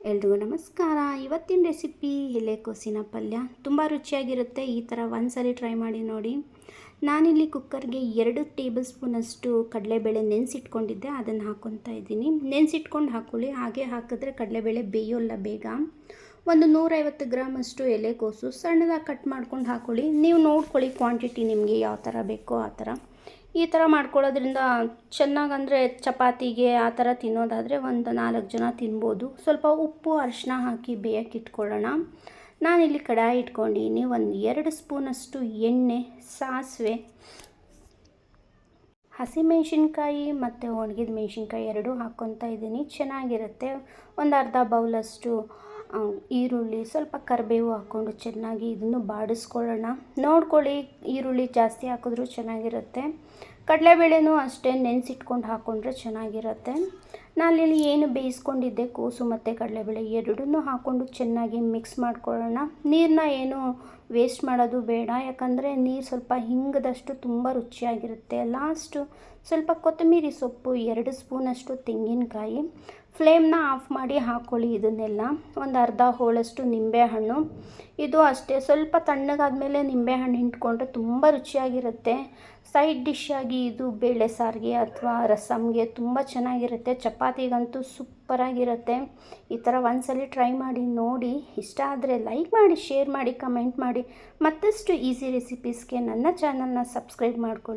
ಎಲ್ರಿಗೂ ನಮಸ್ಕಾರ. ಇವತ್ತಿನ ರೆಸಿಪಿ ಎಲೆಕೋಸಿನ ಪಲ್ಯ ತುಂಬ ರುಚಿಯಾಗಿರುತ್ತೆ. ಈ ಥರ ಒಂದ್ಸರಿ ಟ್ರೈ ಮಾಡಿ ನೋಡಿ. ನಾನಿಲ್ಲಿ ಕುಕ್ಕರ್ಗೆ 2 ಟೇಬಲ್ ಸ್ಪೂನಷ್ಟು ಕಡಲೆಬೇಳೆ ನೆನೆಸಿಟ್ಕೊಂಡಿದ್ದೆ, ಅದನ್ನು ಹಾಕ್ಕೊತಾ ಇದ್ದೀನಿ. ನೆನೆಸಿಟ್ಕೊಂಡು ಹಾಕ್ಕೊಳ್ಳಿ, ಹಾಗೆ ಹಾಕಿದ್ರೆ ಕಡಲೆಬೇಳೆ ಬೇಯೋಲ್ಲ ಬೇಗ. ಒಂದು 150 ಗ್ರಾಮಷ್ಟು ಎಲೆಕೋಸು ಸಣ್ಣದಾಗಿ ಕಟ್ ಮಾಡ್ಕೊಂಡು ಹಾಕ್ಕೊಳ್ಳಿ. ನೀವು ನೋಡ್ಕೊಳ್ಳಿ ಕ್ವಾಂಟಿಟಿ ನಿಮಗೆ ಯಾವ ಥರ ಬೇಕೋ ಆ ಥರ. ಈ ಥರ ಮಾಡ್ಕೊಳ್ಳೋದ್ರಿಂದ ಚೆನ್ನಾಗಂದರೆ ಚಪಾತಿಗೆ ಆ ಥರ ತಿನ್ನೋದಾದರೆ ಒಂದು 4 ಜನ ತಿನ್ಬೋದು. ಸ್ವಲ್ಪ ಉಪ್ಪು ಅರಿಶಿನ ಹಾಕಿ ಬೇಯಕ್ಕೆ ಇಟ್ಕೊಳ್ಳೋಣ. ನಾನಿಲ್ಲಿ ಕಡಾಯಿ ಇಟ್ಕೊಂಡಿದ್ದೀನಿ. ಒಂದು 2 ಸ್ಪೂನಷ್ಟು ಎಣ್ಣೆ, ಸಾಸಿವೆ, ಹಸಿಮೆಣ್ಸಿನ್ಕಾಯಿ ಮತ್ತು ಒಣಗಿದ ಮೆಣಸಿನ್ಕಾಯಿ ಎರಡೂ ಹಾಕ್ಕೊತಾ ಇದ್ದೀನಿ. ಚೆನ್ನಾಗಿರುತ್ತೆ. ಒಂದು ಅರ್ಧ ಬೌಲಷ್ಟು ಈರುಳ್ಳಿ, ಸ್ವಲ್ಪ ಕರಿಬೇವು ಹಾಕ್ಕೊಂಡು ಚೆನ್ನಾಗಿ ಇದನ್ನು ಬಾಡಿಸ್ಕೊಳ್ಳೋಣ. ನೋಡ್ಕೊಳ್ಳಿ, ಈರುಳ್ಳಿ ಜಾಸ್ತಿ ಹಾಕಿದ್ರೂ ಚೆನ್ನಾಗಿರುತ್ತೆ. ಕಡಲೆಬೇಳೆನೂ ಅಷ್ಟೇ ನೆನೆಸಿಟ್ಕೊಂಡು ಹಾಕ್ಕೊಂಡ್ರೆ ಚೆನ್ನಾಗಿರುತ್ತೆ. ನಾನಿಲ್ಲಿ ಏನು ಬೇಯಿಸ್ಕೊಂಡಿದ್ದೆ ಕೋಸು ಮತ್ತು ಕಡಲೆಬೇಳೆ ಎರಡನ್ನೂ ಹಾಕ್ಕೊಂಡು ಚೆನ್ನಾಗಿ ಮಿಕ್ಸ್ ಮಾಡ್ಕೊಳ್ಳೋಣ. ನೀರನ್ನ ಏನು ವೇಸ್ಟ್ ಮಾಡೋದು ಬೇಡ, ಯಾಕಂದರೆ ನೀರು ಸ್ವಲ್ಪ ಹಿಂಗದಷ್ಟು ತುಂಬ ರುಚಿಯಾಗಿರುತ್ತೆ. ಲಾಸ್ಟು ಸ್ವಲ್ಪ ಕೊತ್ತಂಬರಿ ಸೊಪ್ಪು, 2 ಸ್ಪೂನಷ್ಟು ತೆಂಗಿನಕಾಯಿ. ಫ್ಲೇಮ್ನ ಆಫ್ ಮಾಡಿ ಹಾಕ್ಕೊಳ್ಳಿ ಇದನ್ನೆಲ್ಲ. ಒಂದು ಅರ್ಧ ಹೋಳಷ್ಟು ನಿಂಬೆಹಣ್ಣು. ಇದು ಅಷ್ಟೇ, ಸ್ವಲ್ಪ ತಣ್ಣಗಾದ್ಮೇಲೆ ನಿಂಬೆಹಣ್ಣು ಹಿಂಡ್ಕೊಂಡ್ರೆ ತುಂಬ ರುಚಿಯಾಗಿರುತ್ತೆ. ಸೈಡ್ ಡಿಶ್ ಆಗಿ ಇದು ಬೇಳೆ ಸಾರಿಗೆ ಅಥವಾ ರಸಮ್ಗೆ ತುಂಬ ಚೆನ್ನಾಗಿರುತ್ತೆ. ಚಪಾತಿಗಂತೂ ಸೂಪರಾಗಿರುತ್ತೆ. ಈ ಥರ ಒಂದ್ಸಲಿ ಟ್ರೈ ಮಾಡಿ ನೋಡಿ. ಇಷ್ಟ ಆದರೆ ಲೈಕ್ ಮಾಡಿ, ಶೇರ್ ಮಾಡಿ, ಕಮೆಂಟ್ ಮಾಡಿ. ಮತ್ತಷ್ಟು ಈಸಿ ರೆಸಿಪೀಸ್ಗೆ ನನ್ನ ಚಾನಲ್ನ ಸಬ್ಸ್ಕ್ರೈಬ್ ಮಾಡ್ಕೊಳ್ಳಿ.